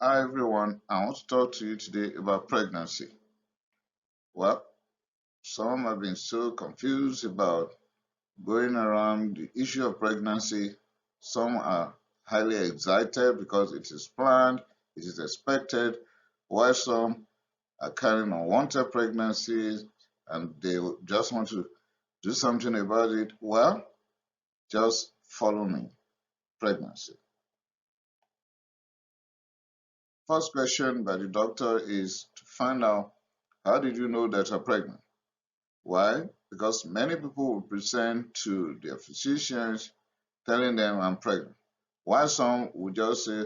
Hi everyone, I want to talk to you today about pregnancy. Well, some have been so confused about going around the issue of pregnancy. Some are highly excited because it is planned, it is expected, while some are carrying unwanted pregnancies and they just want to do something about it. Well, just follow me. Pregnancy. First question by the doctor is to find out, how did you know that you're pregnant? Why? Because many people will present to their physicians telling them I'm pregnant, while some will just say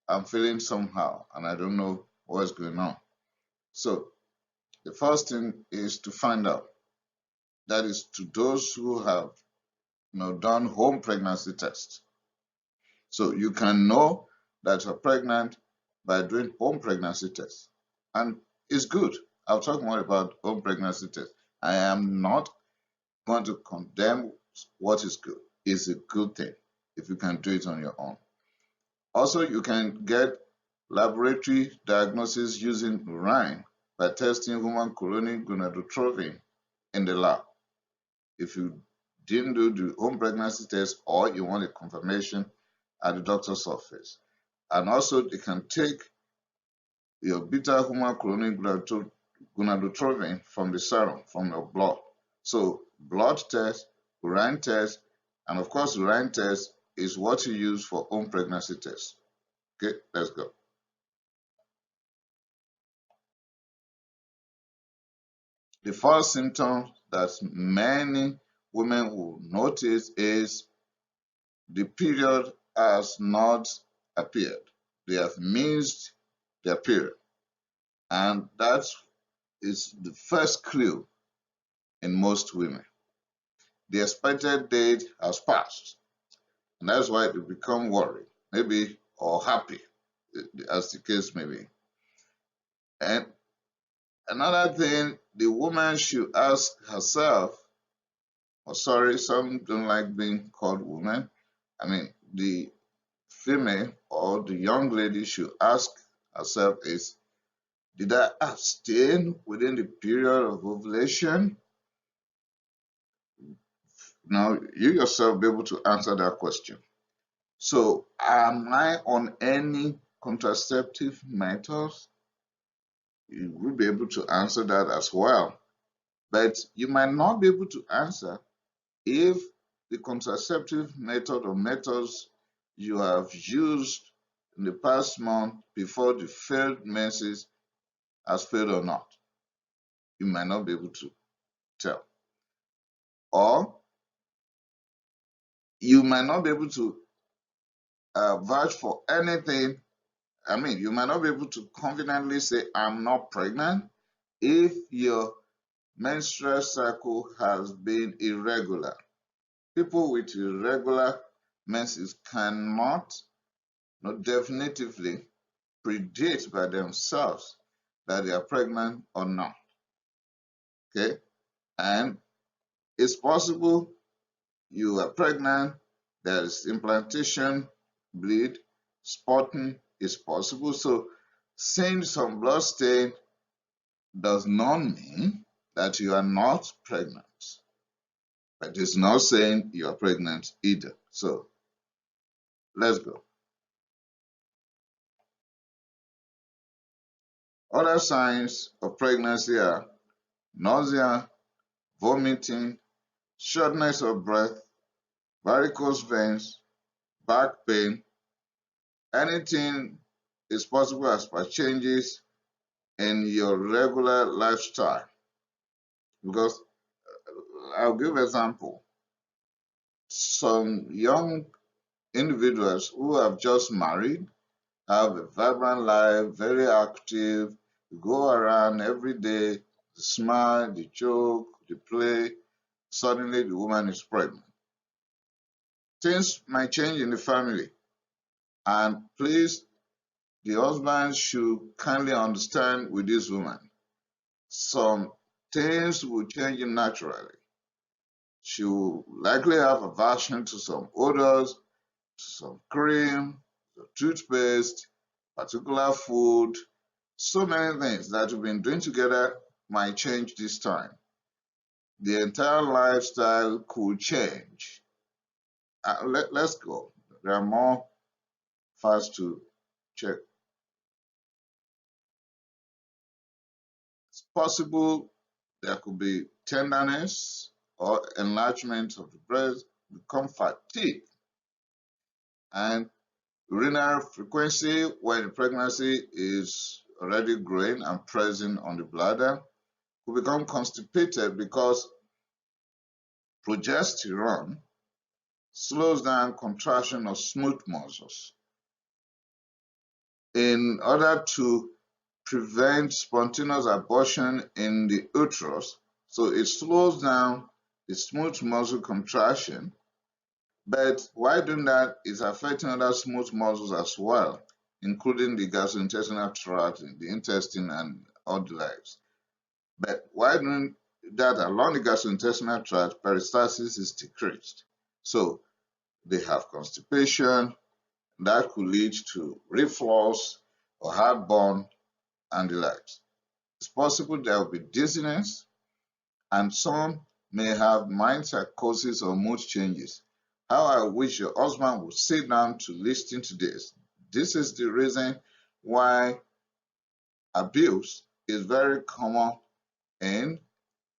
I'm feeling somehow and I don't know what's going on. So the first thing is to find out. That is to those who have done home pregnancy tests. So you can know that you're pregnant by doing home pregnancy tests. And it's good. I'll talk more about home pregnancy tests. I am not going to condemn what is good. It's a good thing if you can do it on your own. Also, you can get laboratory diagnosis using urine by testing human chorionic gonadotropin in the lab. If you didn't do the home pregnancy test or you want a confirmation at the doctor's office. And also, they can take your beta human chorionic gonadotropin from the serum, from your blood. So blood test, urine test, and of course urine test is what you use for home pregnancy test. Okay, let's go. The first symptom that many women will notice is the period has not appeared. They have missed their period. And that is the first clue in most women. The expected date has passed. And that's why they become worried, maybe, or happy, as the case may be. And another thing the woman should ask herself, or sorry, some don't like being called woman. I mean, the female or the young lady should ask herself is, did I abstain within the period of ovulation? Now, you yourself be able to answer that question. So, am I on any contraceptive methods? You will be able to answer that as well. But you might not be able to answer if the contraceptive method or methods you have used in the past month before the failed menses has failed or not. You might not be able to tell. Or you might not be able to vouch for anything. I mean, you might not be able to confidently say, I'm not pregnant if your menstrual cycle has been irregular. People with irregular menses cannot definitively predict by themselves that they are pregnant or not. Okay? And it's possible you are pregnant, there is implantation, bleed, spotting is possible. So seeing some blood stain does not mean that you are not pregnant. But it's not saying you are pregnant either. So let's go. Other signs of pregnancy are nausea, vomiting, shortness of breath, varicose veins, back pain. Anything is possible as per changes in your regular lifestyle. Because I'll give an example. Some young individuals who have just married have a vibrant life, very active, go around every day, they smile, they joke, they play. Suddenly the woman is pregnant. Things might change in the family, and please, the husband should kindly understand with this woman. Some things will change naturally. She will likely have aversion to some odors, to some cream, to toothpaste, particular food, so many things that we've been doing together might change this time. The entire lifestyle could change. Let's go. There are more facts to check. It's possible there could be tenderness or enlargement of the breast, become fatigue, and urinary frequency when the pregnancy is already growing and present on the bladder could become constipated because progesterone slows down contraction of smooth muscles in order to prevent spontaneous abortion in the uterus. So it slows down the smooth muscle contraction, but while doing that, it's affecting other smooth muscles as well, including the gastrointestinal tract, the intestine, and all the legs. But while doing that along the gastrointestinal tract, peristalsis is decreased. So they have constipation that could lead to reflux or heartburn and the likes. It's possible there will be dizziness, and some may have mind psychosis or mood changes. How I wish your husband would sit down to listen to this. This is the reason why abuse is very common in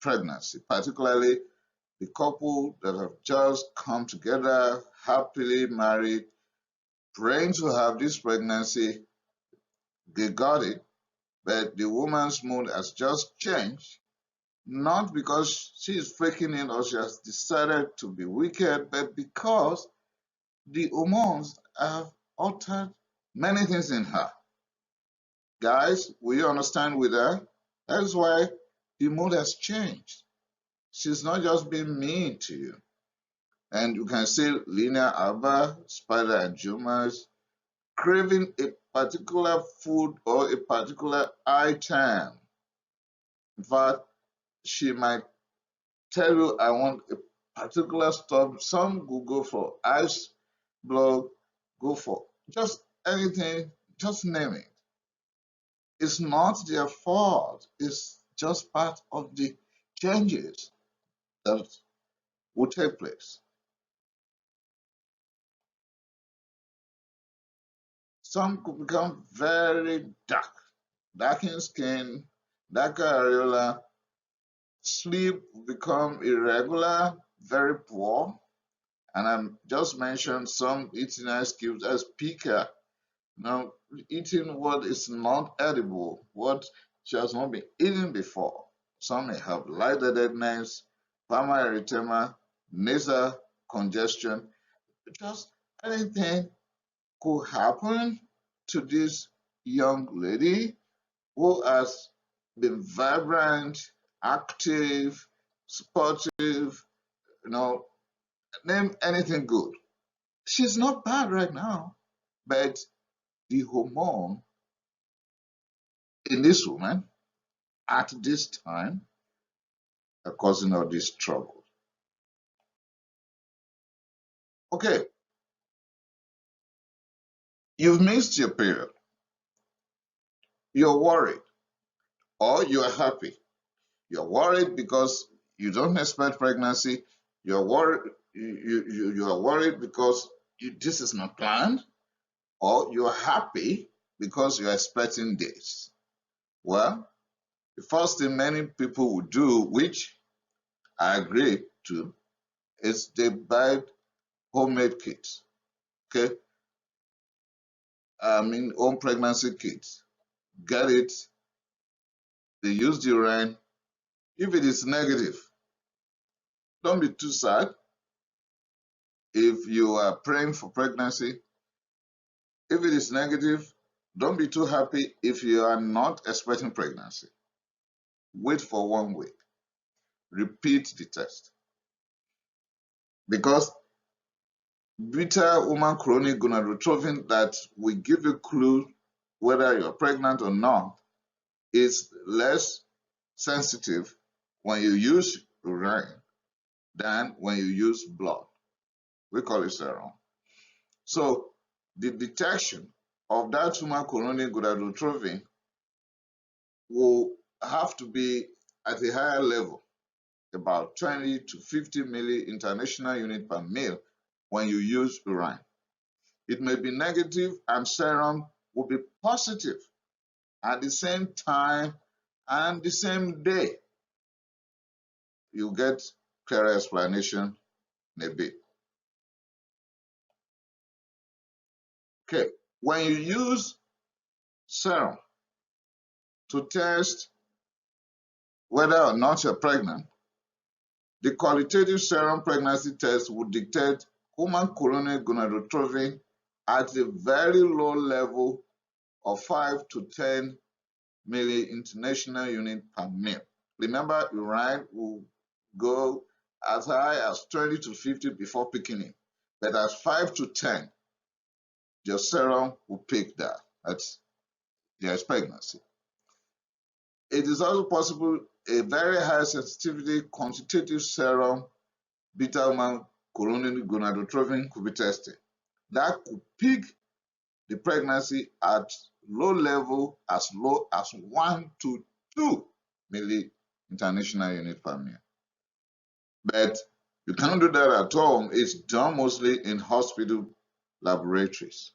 pregnancy, particularly the couple that have just come together, happily married, praying to have this pregnancy. They got it, but the woman's mood has just changed, not because she is faking it or she has decided to be wicked, but because the hormones have altered many things in her. Guys, will you understand with her? That's why the mood has changed. She's not just being mean to you. And you can see linear alba, spider angiomas, craving a particular food or a particular item. In fact, she might tell you, I want a particular stuff. Some will go for ice block, go for just anything, just name it. It's not their fault. It's just part of the changes that will take place. Some could become very dark, darkened skin, darker areola, sleep will become irregular, very poor. And I just mentioned some eating ice cubes as pica. Now, eating what is not edible, what she has not been eating before. Some may have lightheadedness, primary erythema, nasal congestion. Just anything could happen to this young lady who has been vibrant, active, sportive, you know, name anything good. She's not bad right now, but the hormone in this woman at this time are causing all this trouble. Okay, you've missed your period, you're worried, or you're happy. You're worried because you don't expect pregnancy, you're worried, you are worried because this is not planned, or you're happy because you're expecting this. Well, the first thing many people would do, which I agree to, is they buy homemade kits. Okay, I mean home pregnancy kits. Get it. They use the urine. If it is negative, don't be too sad. If you are praying for pregnancy, if it is negative, don't be too happy if you are not expecting pregnancy. Wait for 1 week. Repeat the test. Because beta woman chronic gonadotrophin that will give you clue whether you're pregnant or not is less sensitive when you use urine than when you use blood. We call it serum. So the detection of that human chorionic gonadotropin will have to be at a higher level, about 20 to 50 milli international unit per mil when you use urine. It may be negative and serum will be positive at the same time and the same day. You get clearer explanation in a bit. Okay, when you use serum to test whether or not you're pregnant, the qualitative serum pregnancy test would dictate human chorionic gonadotropin at a very low level of 5 to 10 milli international unit per mil. Remember, urine will go as high as 20 to 50 before peaking in, but at 5 to 10, your serum will peak there. That's there's pregnancy. It is also possible a very high sensitivity quantitative serum beta human chorionic gonadotropin could be tested. That could peak the pregnancy at low level as low as 1 to 2 milli international unit per mil. But you cannot do that at home. It's done mostly in hospital laboratories.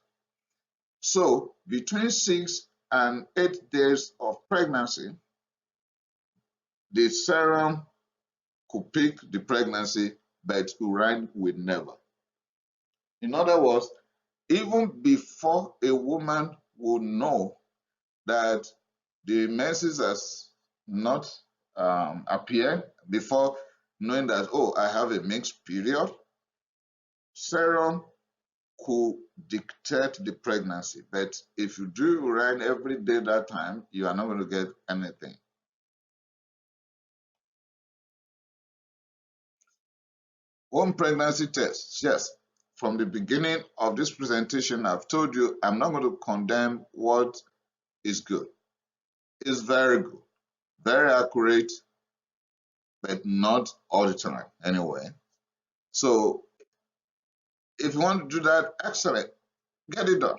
So between 6 and 8 days of pregnancy, the serum could peak the pregnancy, but urine will never. In other words, even before a woman will know that the menses has not appeared, before knowing that, oh, I have a mixed period, serum could dictate the pregnancy. But if you do urine every day that time, you are not going to get anything. Home pregnancy tests, yes. From the beginning of this presentation, I've told you I'm not going to condemn what is good. It's very good, very accurate, but not all the time anyway. So if you want to do that, excellent, get it done.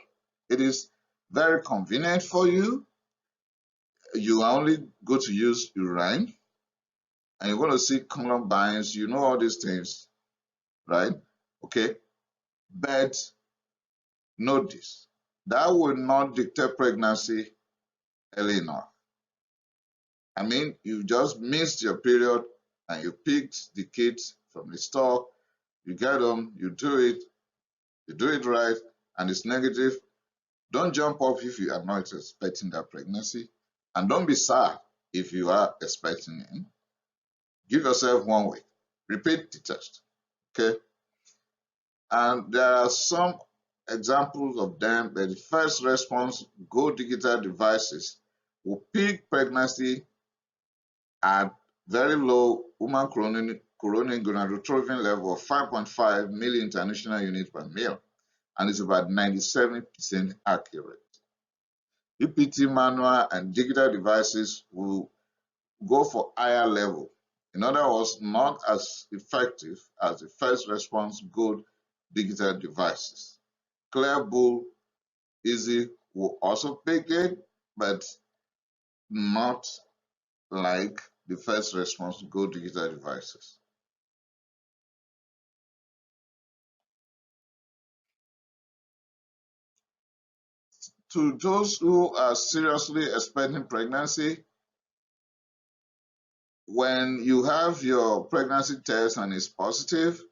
It is very convenient for you. You only go to use urine, and you're going to see columbines, you know all these things, right? Okay, but note this, that will not dictate pregnancy early enough. I mean, you just missed your period and you picked the kids from the store, you get them, you do it right, and it's negative. Don't jump off if you are not expecting that pregnancy, and don't be sad if you are expecting it. Give yourself 1 week. Repeat the test, okay? And there are some examples of them, but the first response, Go Digital devices, will peak pregnancy at very low human chorionic gonadotropin level of 5.5 milli international units per mil, and it's about 97% accurate. EPT manual and digital devices will go for higher level. In other words, not as effective as the first response good digital devices. Clear Bull Easy will also pick it, but not like the first response good digital devices. To those who are seriously expecting pregnancy, when you have your pregnancy test and it's positive,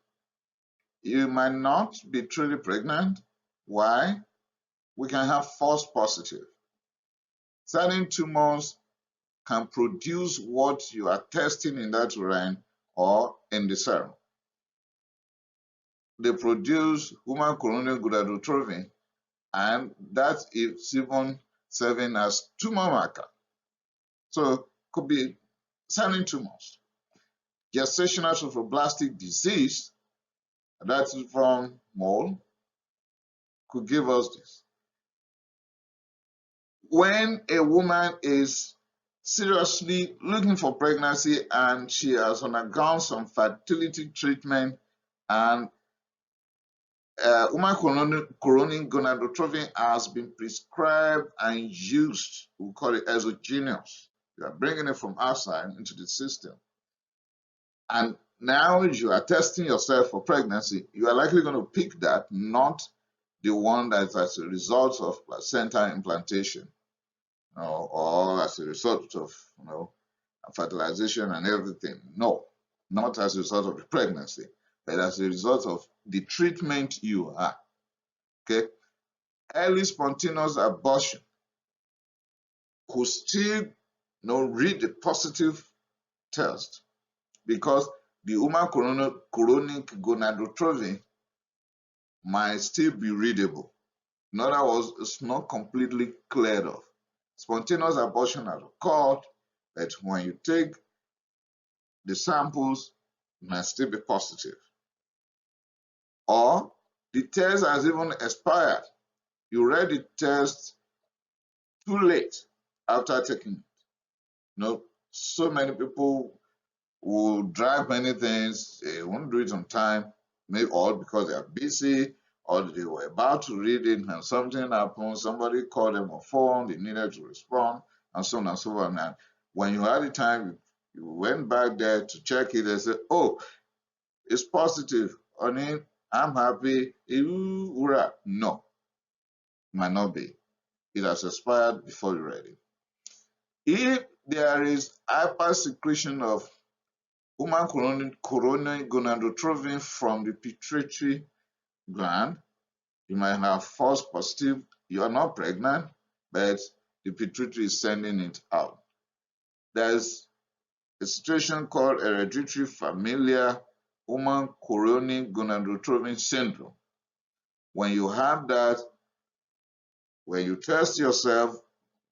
you might not be truly pregnant. Why? We can have false positive. Certain tumors can produce what you are testing in that urine or in the serum. They produce human chorionic gonadotropin, and that is even serving as tumor marker. So could be certain tumors. Gestational trophoblastic disease, that's from mole, could give us this. When a woman is seriously looking for pregnancy and she has undergone some fertility treatment and Human chorionic gonadotropin has been prescribed and used. We call it exogenous. You are bringing it from outside into the system. And now you are testing yourself for pregnancy. You are likely going to pick that, not the one that is as a result of placenta implantation, or as a result of fertilization and everything. No, not as a result of the pregnancy, but as a result of the treatment you are. Okay, early spontaneous abortion could still read the positive test because the human chorionic gonadotropin might still be readable. In other words, it's not completely cleared off. Spontaneous abortion has occurred, but when you take the samples, it might still be positive. Or the test has even expired. You read the test too late after taking it. So many people will drag many things, they won't do it on time, maybe all because they are busy, or they were about to read it and something happened, somebody called them on phone, they needed to respond, and so on and so on. And when you had the time, you went back there to check it and said, oh, it's positive, honey, I'm happy, hurrah. No, it might not be. It has expired before you're ready. If there is hypersecretion of human chorionic gonadotropin from the pituitary gland, you might have false positive. You are not pregnant, but the pituitary is sending it out. There's a situation called hereditary familial human chorionic gonadotropin syndrome. When you have that, when you test yourself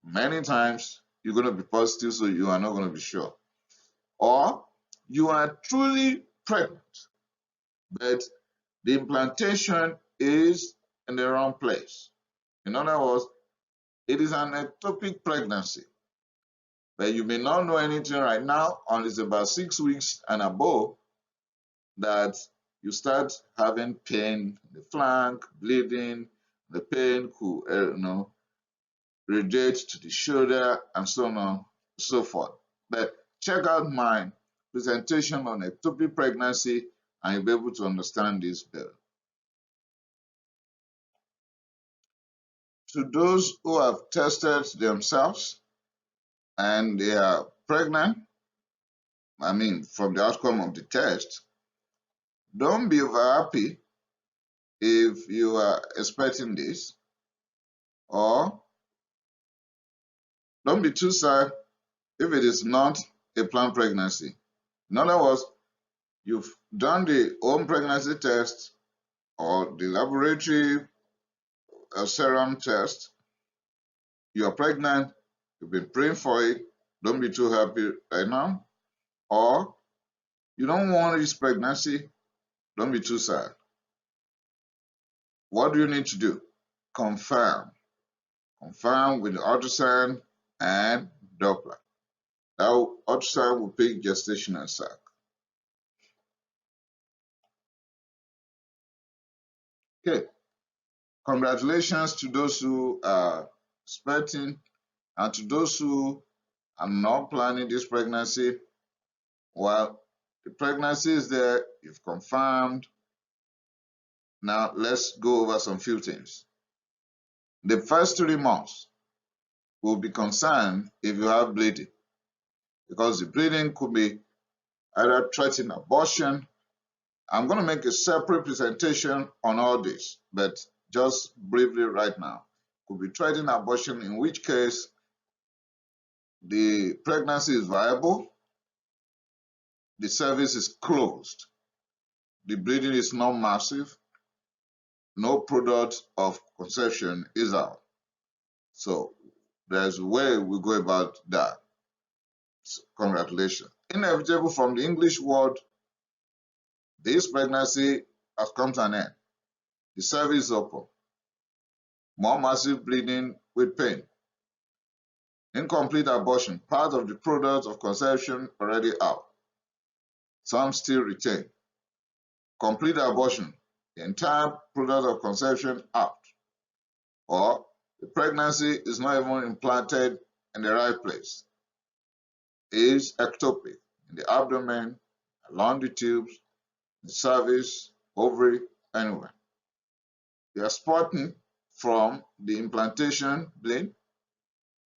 many times, you're going to be positive, so you are not going to be sure. Or you are truly pregnant, but the implantation is in the wrong place. In other words, it is an ectopic pregnancy, but you may not know anything right now until it's about 6 weeks and above that you start having pain in the flank, bleeding. The pain could, radiate to the shoulder and so on and so forth. But check out my presentation on ectopic pregnancy and you'll be able to understand this better. To those who have tested themselves and they are pregnant, from the outcome of the test, don't be over happy if you are expecting this, or don't be too sad if it is not a planned pregnancy. In other words, you've done the home pregnancy test or the laboratory serum test, you are pregnant, you've been praying for it, don't be too happy right now. Or you don't want this pregnancy, don't be too sad. What do you need to do? Confirm. Confirm with the ultrasound and Doppler. That ultrasound will pick gestational sac. Okay. Congratulations to those who are expecting and to those who are not planning this pregnancy. Well, the pregnancy is there, you've confirmed. Now let's go over some few things. The first 3 months will be concerned if you have bleeding, because the bleeding could be either threatening abortion. I'm going to make a separate presentation on all this, but just briefly right now. Could be threatening abortion, in which case the pregnancy is viable, the cervix is closed, the bleeding is not massive, no product of conception is out. So there's a way we go about that. So, congratulations. Inevitable from the English word, this pregnancy has come to an end. The cervix is open. More massive bleeding with pain. Incomplete abortion, part of the product of conception already out. Some still retain. Complete abortion, the entire product of conception out, or the pregnancy is not even implanted in the right place, is ectopic in the abdomen, along the tubes, the cervix, ovary, anywhere. They are spotting from the implantation blade,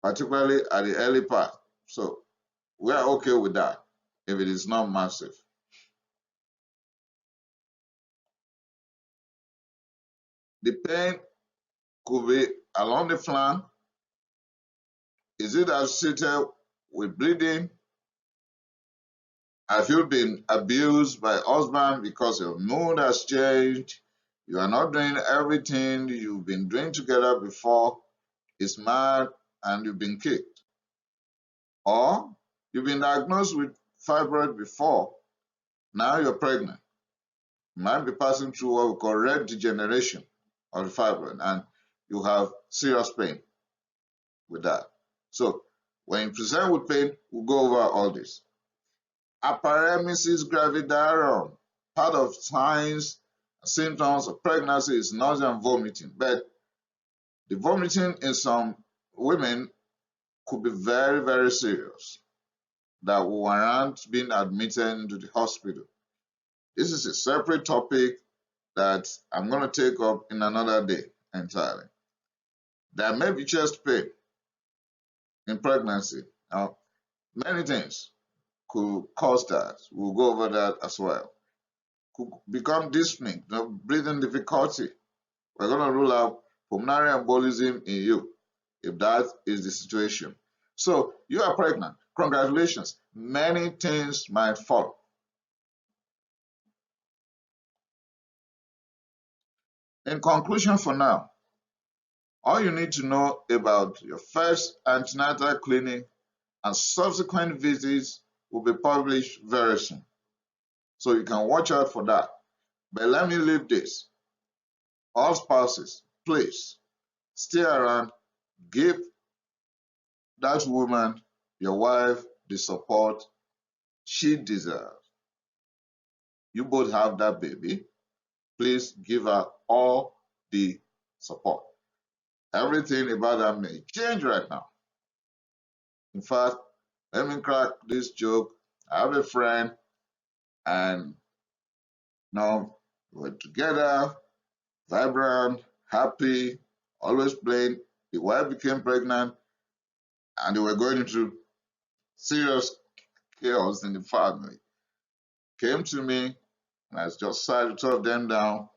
particularly at the early part. So we are okay with that if it is not massive. The pain could be along the flank. Is it associated with bleeding? Have you been abused by husband because your mood has changed? You are not doing everything you've been doing together before. He's mad and you've been kicked. Or you've been diagnosed with fibroid before. Now you're pregnant. You might be passing through what we call red degeneration of the fibroid, and you have serious pain with that. So when you present with pain, we'll go over all this. Aparemesis gravidarum, part of signs and symptoms of pregnancy is nausea and vomiting, but the vomiting in some women could be very, very serious that will warrant being admitted into the hospital. This is a separate topic that I'm going to take up in another day entirely. There may be chest pain in pregnancy. Now, many things could cause that. We'll go over that as well. Could become dyspneic, breathing difficulty. We're going to rule out pulmonary embolism in you if that is the situation. So you are pregnant. Congratulations. Many things might follow. In conclusion for now, all you need to know about your first antenatal clinic and subsequent visits will be published very soon. So you can watch out for that. But let me leave this. All spouses, please stay around, give that woman, your wife, the support she deserves. You both have that baby. Please give her all the support. Everything about that may change right now. In fact, let me crack this joke. I have a friend, and now we're together, vibrant, happy, always playing. The wife became pregnant, and they were going into serious chaos in the family. Came to me, and I just sat the two of them down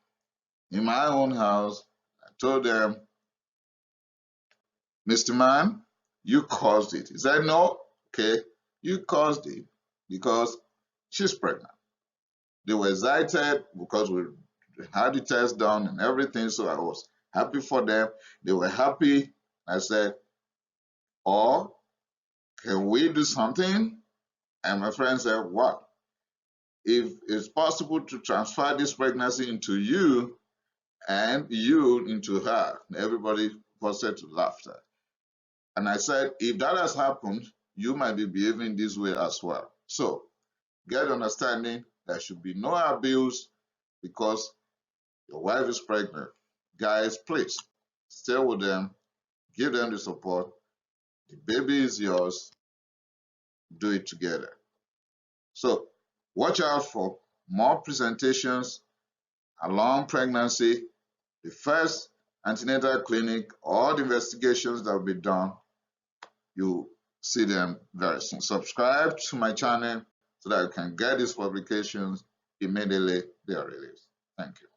in my own house. I told them, Mr. Man, you caused it. He said, no, okay, you caused it because she's pregnant. They were excited because we had the test done and everything, so I was happy for them. They were happy. I said, or can we do something? And my friend said, what? If it's possible to transfer this pregnancy into you and you into her. Everybody busted to laughter. And I said, if that has happened, you might be behaving this way as well. So get understanding there should be no abuse because your wife is pregnant. Guys, please stay with them, give them the support. The baby is yours. Do it together. So watch out for more presentations along pregnancy, the first antenatal clinic, all the investigations that will be done. You see them very soon. Subscribe to my channel so that you can get these publications immediately they are released. Thank you.